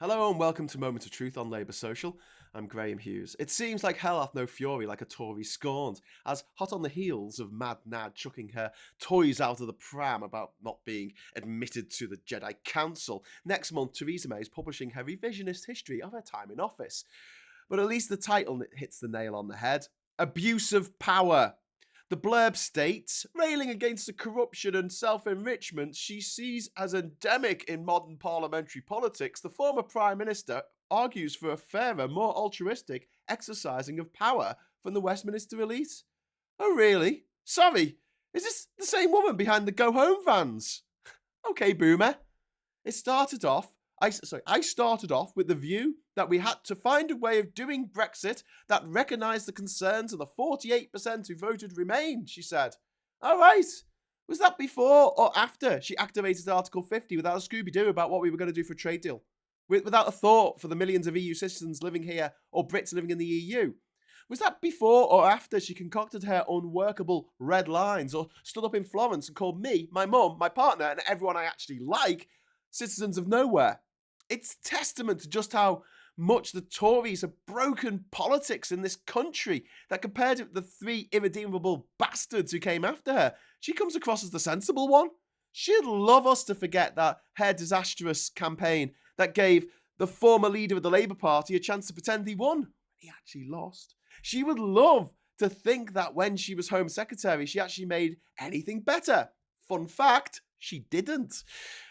Hello and welcome to Moment of Truth on Labour Social. I'm Graham Hughes. It seems like hell hath no fury like a Tory scorned, as hot on the heels of Mad Nad chucking her toys out of the pram about not being admitted to the Jedi Council, next month Theresa May is publishing her revisionist history of her time in office. But at least the title hits the nail on the head. Abuse of power. The blurb states, railing against the corruption and self-enrichment she sees as endemic in modern parliamentary politics, the former Prime Minister argues for a fairer, more altruistic exercising of power from the Westminster elite. Oh really? Sorry, is this the same woman behind the go-home vans? Okay, boomer. I started off with the view that we had to find a way of doing Brexit that recognised the concerns of the 48% who voted Remain, she said. All right. Was that before or after she activated Article 50 without a Scooby-Doo about what we were going to do for a trade deal? Without a thought for the millions of EU citizens living here or Brits living in the EU? Was that before or after she concocted her unworkable red lines or stood up in Florence and called me, my mum, my partner and everyone I actually like citizens of nowhere? It's testament to just how much the Tories have broken politics in this country that compared to the three irredeemable bastards who came after her, she comes across as the sensible one. She'd love us to forget that her disastrous campaign that gave the former leader of the Labour Party a chance to pretend he won. He actually lost. She would love to think that when she was Home Secretary, she actually made anything better. Fun fact, she didn't.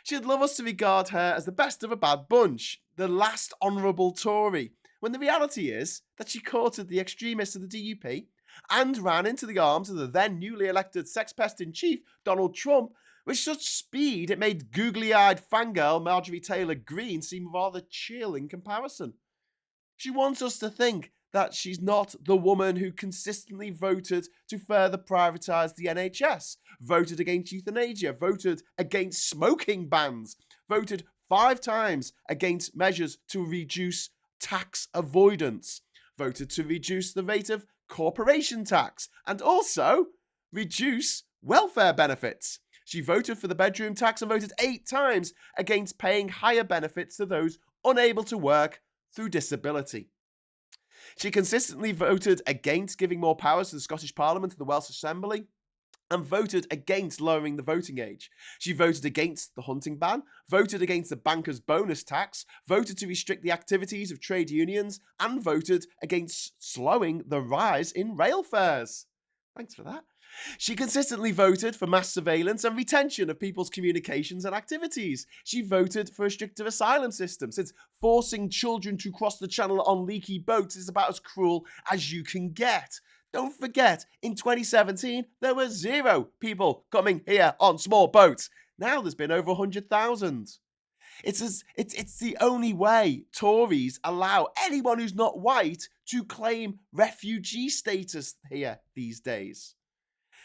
She'd love us to regard her as the best of a bad bunch, the last honourable Tory, when the reality is that she courted the extremists of the DUP and ran into the arms of the then newly elected sex pest in chief, Donald Trump, with such speed it made googly-eyed fangirl Marjorie Taylor Greene seem rather chill in comparison. She wants us to think that she's not the woman who consistently voted to further privatise the NHS, voted against euthanasia, voted against smoking bans, voted 5 times against measures to reduce tax avoidance, voted to reduce the rate of corporation tax, and also reduce welfare benefits. She voted for the bedroom tax and voted 8 times against paying higher benefits to those unable to work through disability. She consistently voted against giving more powers to the Scottish Parliament and the Welsh Assembly and voted against lowering the voting age. She voted against the hunting ban, voted against the banker's bonus tax, voted to restrict the activities of trade unions, and voted against slowing the rise in rail fares. Thanks for that. She consistently voted for mass surveillance and retention of people's communications and activities. She voted for a stricter asylum system, since forcing children to cross the channel on leaky boats is about as cruel as you can get. Don't forget, in 2017, there were 0 people coming here on small boats. Now there's been over 100,000. It's the only way Tories allow anyone who's not white to claim refugee status here these days.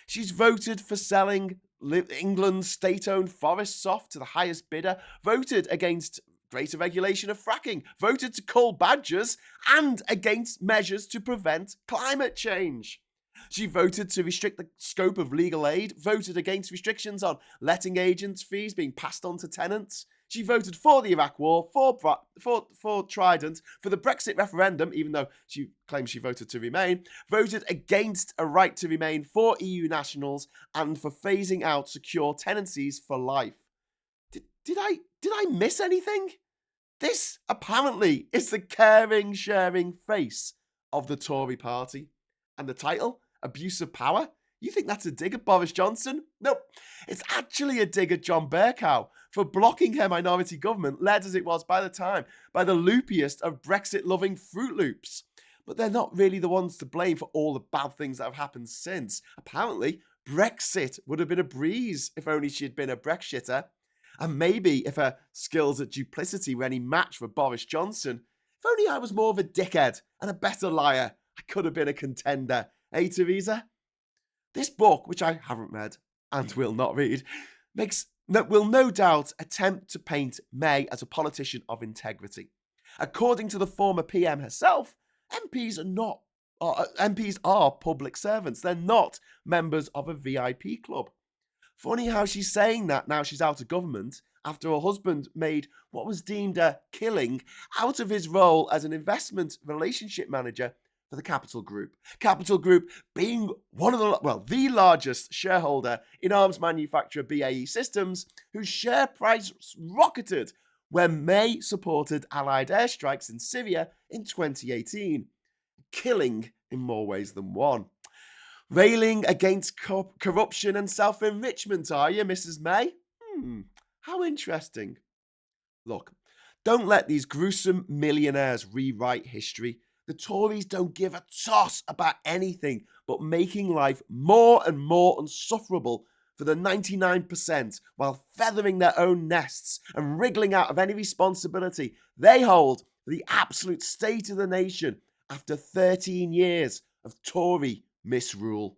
She's voted for selling England's state-owned forests off to the highest bidder, voted against greater regulation of fracking, voted to cull badgers, and against measures to prevent climate change. She voted to restrict the scope of legal aid, voted against restrictions on letting agents' fees being passed on to tenants. She voted for the Iraq War, for Trident, for the Brexit referendum, even though she claims she voted to remain, voted against a right to remain for EU nationals, and for phasing out secure tenancies for life. Did I miss anything? This, apparently, is the caring, sharing face of the Tory party. And the title, Abuse of Power? You think that's a dig at Boris Johnson? Nope. It's actually a dig at John Bercow for blocking her minority government, led as it was by the time by the loopiest of Brexit-loving Fruit Loops. But they're not really the ones to blame for all the bad things that have happened since. Apparently, Brexit would have been a breeze if only she had been a Brexitter. And maybe if her skills at duplicity were any match for Boris Johnson, if only I was more of a dickhead and a better liar, I could have been a contender. Eh, Theresa? This book, which I haven't read and will not read, will no doubt attempt to paint May as a politician of integrity. According to the former PM herself, MPs are public servants. They're not members of a VIP club. Funny how she's saying that now she's out of government after her husband made what was deemed a killing out of his role as an investment relationship manager for the Capital Group. Capital Group being one of the largest shareholder in arms manufacturer BAE Systems, whose share price rocketed when May supported Allied airstrikes in Syria in 2018, killing in more ways than one. Railing against corruption and self-enrichment, are you, Mrs. May? How interesting. Look, don't let these gruesome millionaires rewrite history. The Tories don't give a toss about anything but making life more and more insufferable for the 99% while feathering their own nests and wriggling out of any responsibility they hold for the absolute state of the nation after 13 years of Tory misrule.